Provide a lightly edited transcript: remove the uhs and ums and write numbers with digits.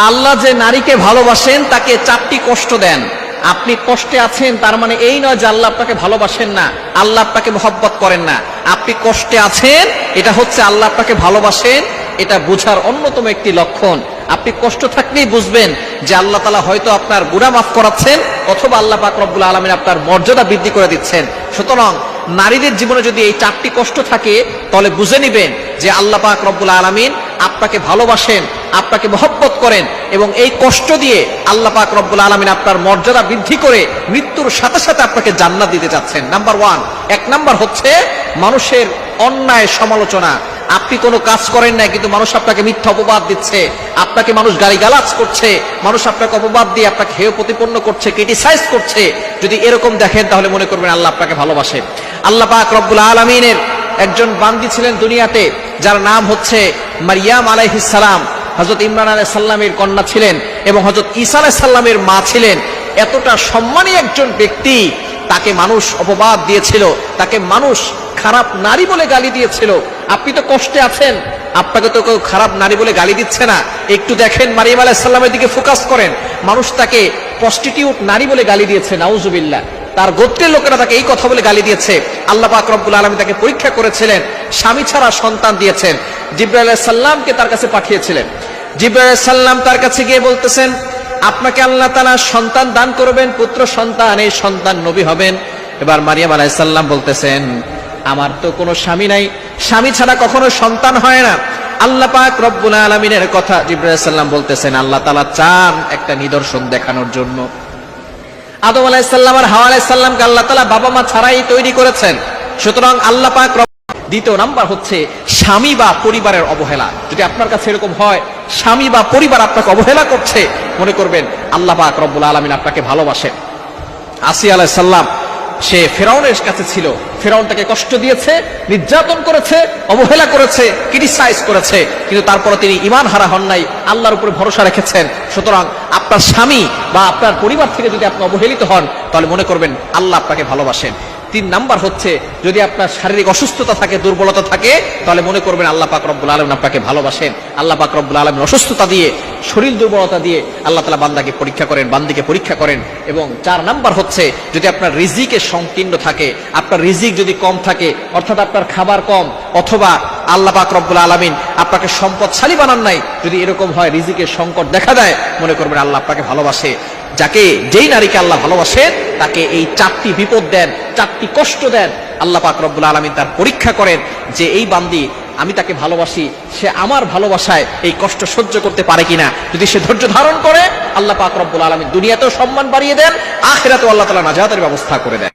আল্লাহ যে নারীকে ভালোবাসেন তাকে 4টি কষ্ট দেন। আপনি কষ্টে আছেন তার মানে এই নয় যে আল্লাহ আপনাকে ভালোবাসেন না, আল্লাহ আপনাকে মহব্বত করেন না। আপনি কষ্টে আছেন, এটা হচ্ছে আল্লাহ আপনাকে ভালোবাসেন, এটা বোঝার অন্যতম একটি লক্ষণ। আপনি কষ্ট থাকলেই বুঝবেন যে আল্লাহ তাআলা হয়তো আপনার গুনাহ মাফ করাচ্ছেন, অথবা আল্লাহ পাক রব্বুল আলামিন আপনার মর্যাদা বৃদ্ধি করে দিচ্ছেন। সুতরাং নারীদের জীবনে যদি এই 4টি কষ্ট থাকে, তাহলে বুঝে নিবেন যে আল্লাহ পাক রব্বুল আলামিন আপনাকে ভালোবাসেন, আপনাকে মহব্বত করেন, এবং এই কষ্ট দিয়ে আল্লাহ পাক রব্বুল আলামিন আপনার মর্যাদা বৃদ্ধি করে মৃত্যুর সাথে সাথে আপনাকে জান্নাত দিতে চাচ্ছেন। নাম্বার 1, 1 নাম্বার হচ্ছে মানুষের অন্যায় সমালোচনা। আপনি কোনো কাজ করেন না, কিন্তু মানুষ আপনাকে মিথ্যা অপবাদ দিচ্ছে, আপনাকে মানুষ গালিগালাজ করছে, মানুষ আপনাকে অপবাদ দিয়ে আপনাকে হেয় প্রতিপন্ন করছে, ক্রিটিসাইজ করছে। যদি এরকম দেখেন তাহলে মনে করবেন আল্লাহ আপনাকে ভালোবাসে। আল্লাহ পাক রব্বুল আলামিনের একজন বান্দী ছিলেন দুনিয়াতে, যার নাম হচ্ছে মারিয়াম আলাইহিস সালাম। হযরত ইমরান আলাইহিস সালামের কন্যা ছিলেন এবং হযরত ঈসা আলাইহিস সালামের মা ছিলেন। এতটা সম্মানী একজন ব্যক্তি, তাকে মানুষ অপবাদ দিয়েছিল, তাকে মানুষ খারাপ নারী বলে গালি দিয়েছিল। আপনি তো কষ্টে আছেন, আপনাকে তো কেউ খারাপ নারী বলে গালি দিচ্ছে না। একটু দেখেন মারিয়াম আলাইহিস সালামের দিকে ফোকাস করেন, মানুষ তাকে প্রস্টিটিউট নারী বলে গালি দিয়েছে, নাউজুবিল্লাহ। তার গোত্রের লোকেরা তাকে এই কথা বলে গালি দিয়েছে। আল্লাহ পাক রব্বুল আলামিন তাকে পরীক্ষা করেছিলেন, স্বামী ছাড়া সন্তান দিয়েছেন। জিবরাইল আলাইহিস সালামকে তার কাছে পাঠিয়েছিলেন। জিবরাইল আলাইহিস সালাম তার কাছে গিয়ে বলতেছেন, আপনাকে আল্লাহ তাআলা সন্তান দান করবেন, পুত্র সন্তান, এই সন্তান নবী হবেন। এবার মারিয়াম আলাইহিস সালাম বলতেছেন, আমার তো কোনো স্বামী নাই, স্বামী ছাড়া কখনো সন্তান হয় না। আল্লাহ পাক রব্বুল আলামিনের কথা জিবরাইল আলাইহিস সালাম বলতেছেন, আল্লাহ তাআলা চান একটা নিদর্শন দেখানোর জন্য। আদম আলাইহিস সালাম আর হাওয়া আলাইহিস সালামকে আল্লাহ তাআলা বাবা মা ছাড়াই তৈরি করেছেন। সুতরাং আল্লাহ পাক। দ্বিতীয় নাম্বার হচ্ছে স্বামী বা পরিবারের অবহেলা। যদি আপনার কাছে এরকম হয়, স্বামী বা পরিবার আপনাকে অবহেলা করছে, মনে করবেন আল্লাহ পাক রব্বুল আলামিন আপনাকে ভালোবাসেন। আসিয়া আলাইহিস সালাম, সে ফেরাউনের কাছে ছিল, ফেরাউন তাকে কষ্ট দিয়েছে, নির্যাতন করেছে, অবহেলা করেছে, ক্রিটিসাইজ করেছে, কিন্তু তারপরে তিনি ঈমান হারা হন নাই, আল্লাহর উপরে ভরসা রেখেছেন। সুতরাং আপনার স্বামী বা আপনার পরিবার থেকে যদি আপনি অবহেলিত হন, তাহলে মনে করবেন আল্লাহ আপনাকে ভালোবাসেন। 3 নাম্বার হচ্ছে যদি আপনার শারীরিক অসুস্থতা থাকে, দুর্বলতা থাকে, তাহলে মনে করবেন আল্লাহ পাক রব্বুল আলামিন আপনাকে ভালোবাসেন। আল্লাহ পাক রব্বুল আলামিন অসুস্থতা দিয়ে, শরীর দুর্বলতা দিয়ে আল্লাহ তাআলা বান্দাকে পরীক্ষা করেন, বান্দিকে পরীক্ষা করেন। এবং 4 নাম্বার হচ্ছে যদি আপনার রিজিকে সংকীর্ণ থাকে, আপনার রিজিক যদি কম থাকে, অর্থাৎ আপনার খাবার কম, অথবা আল্লাহ পাক রব্বুল আলামিন আপনাকে সম্পদশালী বানান নাই, যদি এরকম হয়, রিজিকের সংকট দেখা দেয়, মনে করবেন আল্লাহ আপনাকে ভালোবাসে। যেই নারীকে আল্লাহ ভালোবাসেন তাকে এই 4টি বিপদ দেন, 4টি কষ্ট দেন। আল্লাহ পাক রব্বুল আলামিন তার পরীক্ষা করেন যে এই বান্দি, আমি তাকে ভালোবাসি, সে আমার ভালোবাসায় এই কষ্ট সহ্য করতে পারে কিনা। যদি সে ধৈর্য ধারণ করে, আল্লাহ পাক রব্বুল আলামিন দুনিয়াতেও সম্মান বাড়িয়ে দেন, আখিরাতেও আল্লাহ তাআলা নাজাতের ব্যবস্থা করে দেন।